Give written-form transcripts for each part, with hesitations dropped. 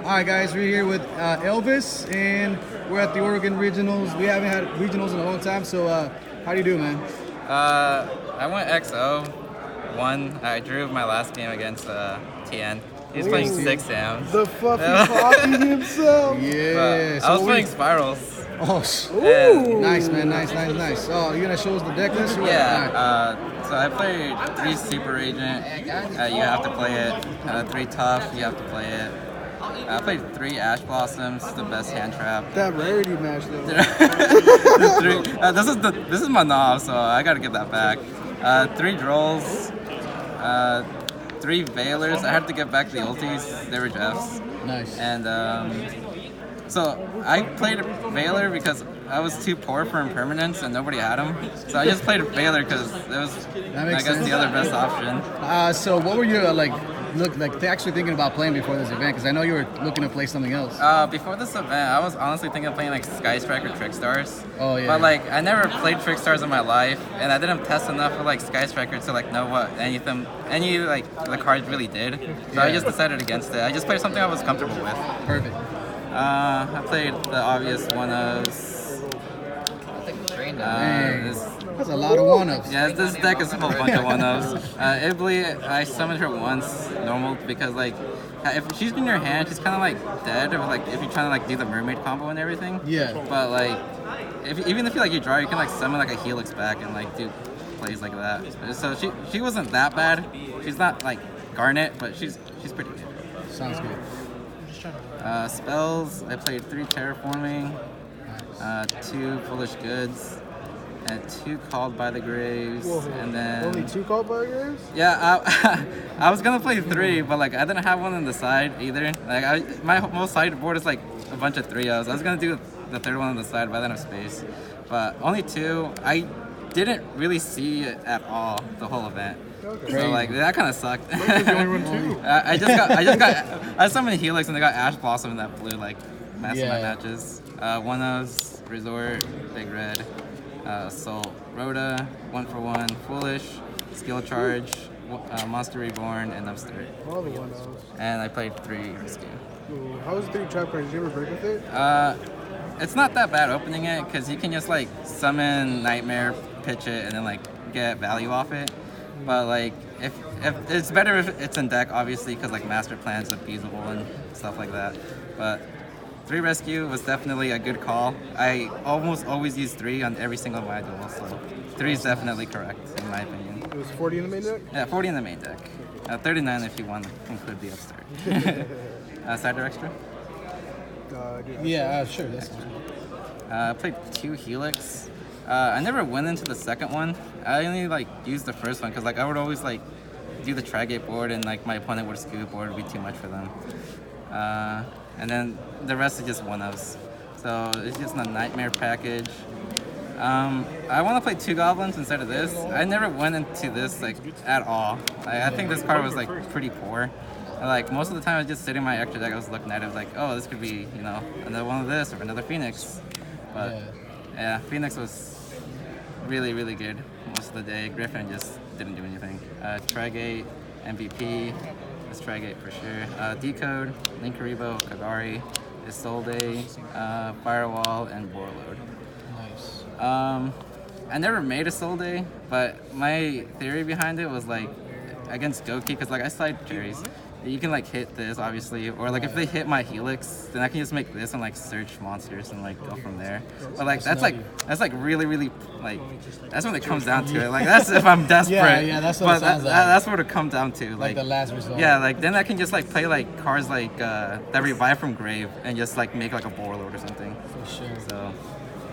Alright guys, we're here with Elvis and we're at the Oregon Regionals. We haven't had regionals in a long time, so how do you do, man? I went XO, won. I drew my last game against TN. He was playing 6 Sams. The fluffy poppy himself. Yeah. I was playing Spirals. Oh, nice, man. Nice. Oh, you gonna show us the deck list? Or Yeah. So I played 3 Super Agent. You have to play it. 3 Tough. You have to play it. I played 3 Ash Blossoms. The best hand trap. That rarity match though. This is my knob, so I gotta get that back. 3 Drolls. 3 Veilers. I had to get back the ultis. They were Jeff's. Nice. And so I played Veiler because I was too poor for impermanence and nobody had him. So I just played Veiler because it was, I guess, the other best option. So what were you actually thinking about playing before this event? Because I know you were looking to play something else. Before this event, I was honestly thinking of playing like Sky Strike or Trickstars. Oh yeah. But like I never played Trickstars in my life, and I didn't test enough for like Sky Striker to like know what any like the cards really did. So I just decided against it. I just played something I was comfortable with. Perfect. I played the obvious one-ofs. That's a lot of one-ups. Yeah, this deck is a whole bunch of one-ofs. Ibli, I summoned her once, normal, because like, if she's in your hand, she's kind of like dead, or like if you're trying to like do the mermaid combo and everything. Yeah. But like, even if you draw, you can like summon like a Helix back and like do plays like that. So she wasn't that bad. She's not like Garnet, but she's pretty good. Sounds good. Spells, I played 3 Terraforming, 2 Foolish Goods, and 2 Called by the Graves, and then... Only 2 Called by the Graves? Yeah, I was gonna play 3, but like I didn't have one on the side either. Like my most sideboard is like a bunch of 3-0s. I was gonna do the 3rd one on the side, but I didn't have space. But only 2. I didn't really see it at all the whole event. Okay. So like that kind of sucked. I summoned Helix and they got Ash Blossom in that blue like mass of my matches. One-Ofs, Resort, Big Red, Assault, Rhoda, 1-for-1, Foolish, Skill Charge, Monster Reborn, and Upstart. All the one-offs. And I played 3 Rescue. Ooh, how was the 3 trap cards? Did you ever break with it? It's not that bad opening it because you can just like summon Nightmare, pitch it, and then like get value off it. But like, if it's better if it's in deck, obviously, because like Master Plan's abusable and stuff like that. But 3 Rescue was definitely a good call. I almost always use 3 on every single of my duels, so 3 is definitely correct in my opinion. It was 40 in the main deck? Yeah, 40 in the main deck. 39 if you want to include the Upstart. Side or extra? Yeah, sure. I played 2 Helix. I never went into the second one. I only like used the first one because like I would always like do the Trigate board and like my opponent would scoop or it would be too much for them. And then the rest is just one-ofs. So it's just a Nightmare package. I want to play 2 Goblins instead of this. I never went into this like at all. I think this card was like pretty poor. Like most of the time I was just sitting in my extra deck, I was looking at it like, oh, this could be, you know, another one of this or another Phoenix. But yeah, Phoenix was really, really good most of the day. Griffin just didn't do anything. Trigate, MVP, it's Trigate for sure. Decode, Linkaribo, Kagari, Isolde, Firewall, and Warlord. Nice. I never made Isolde, but my theory behind it was like against Goki, because like I slide cherries. You can like hit this obviously, or like if they hit my Helix, then I can just make this and like search monsters and like go from there. But like that's like really like that's when it comes down to it. Like that's if I'm desperate. Yeah, that's what it sounds like. That's what it comes down to. Like the last result. Yeah, like then I can just like play like cards like that revive from grave and just like make like a Warlord or something. For sure.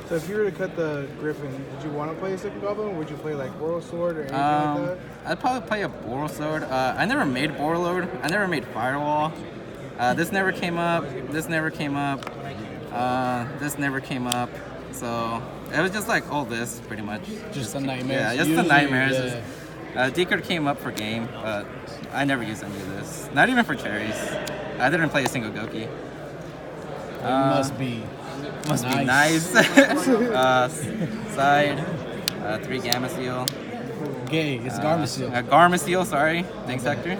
So if you were to cut the Griffin, would you want to play a second Goblin? Or would you play like Boral Sword or anything like that? I'd probably play a Boral Sword. I never made Warlord. I never made Firewall. This never came up. This never came up. This never came up. So it was just like all this pretty much. Just the nightmares. Yeah, just the nightmares. Decode came up for game, but I never used any of this. Not even for cherries. I didn't play a single Goki. Must be nice. Side, 3 Gamma Seal. Gay, it's Garma Seal. Garma Seal, sorry. Thanks, Hector.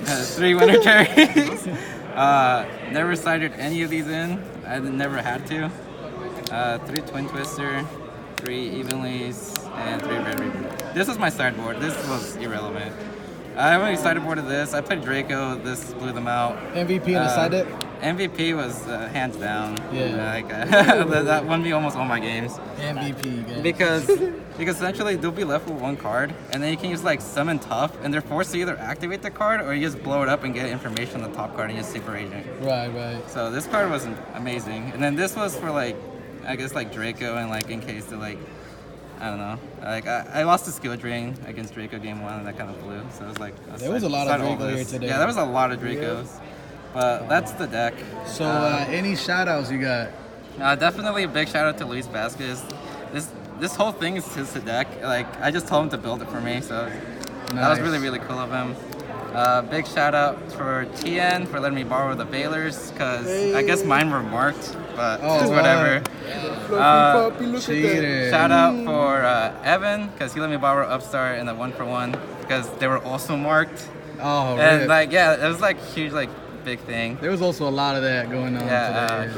3 Winter Cherries. Never sided any of these in. I never had to. 3 Twin Twister, 3 Evenlies, and 3 Red Reaper. This was my sideboard. This was irrelevant. I only sideboarded this. I played Draco. This blew them out. MVP in the side deck? MVP was hands down. Yeah. Like, that won me almost all my games. MVP, guys. Because essentially they'll be left with 1 card, and then you can use like Summon Tough, and they're forced to either activate the card or you just blow it up and get information on the top card and just Super Agent. Right. So this card was amazing. And then this was for like, I guess like Draco, and like in case to like, I don't know. Like I lost the skill drain against Draco game 1, and that kind of blew. So it was like There was a lot of Draco here today. Yeah, there was a lot of Dracos. But that's the deck. So any shout outs you got? Definitely a big shout out to Luis Vasquez. This whole thing is his deck. Like I just told him to build it for me, so that was really, really cool of him. Big shout out for TN for letting me borrow the Baylors, because I guess mine were marked, but it's whatever. Shout out for Evan, because he let me borrow Upstart and the 1-for-1 because they were also marked. Oh, and rip. like it was like huge, like big thing. There was also a lot of that going on today.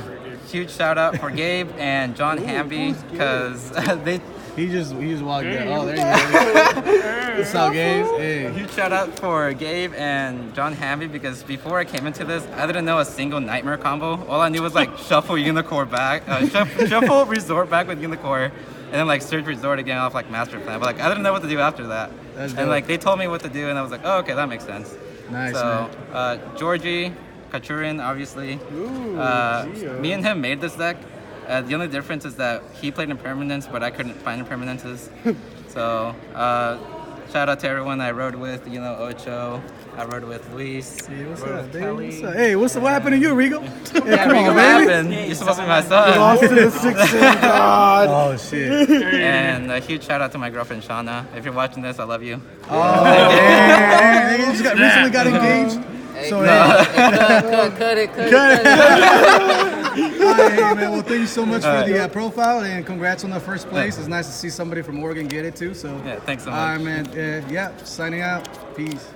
Huge shout out for Gabe and John Hamby, because they. He just walked in. Oh, there you go. What's up, Gabe? Hey. Huge shout out for Gabe and John Hamby, because before I came into this, I didn't know a single Nightmare combo. All I knew was like shuffle Unicorn back, shuffle Resort back with Unicorn, and then like search Resort again off like Master Plan. But like I didn't know what to do after that. And like they told me what to do, and I was like, oh, okay, that makes sense. Nice. So man. Georgie, Kachurin, obviously. Me and him made this deck. The only difference is that he played Impermanence, but I couldn't find Impermanences. So, shout out to everyone I rode with, Ocho. I rode with Luis. Hey, what's up, baby? What's up? Hey, what happened to you, Rigo? Yeah, Rigo, what happened? You're supposed to be my son. Lost to the 6 God. Oh, shit. And a huge shout out to my girlfriend, Shauna. If you're watching this, I love you. Oh, damn. They just recently got engaged. Hey, So, cut it. Hey, man, well, thank you so much for the profile, and congrats on the first place. It's nice to see somebody from Oregon get it too. So, Yeah, thanks so much. All right, man. Yeah, signing out. Peace.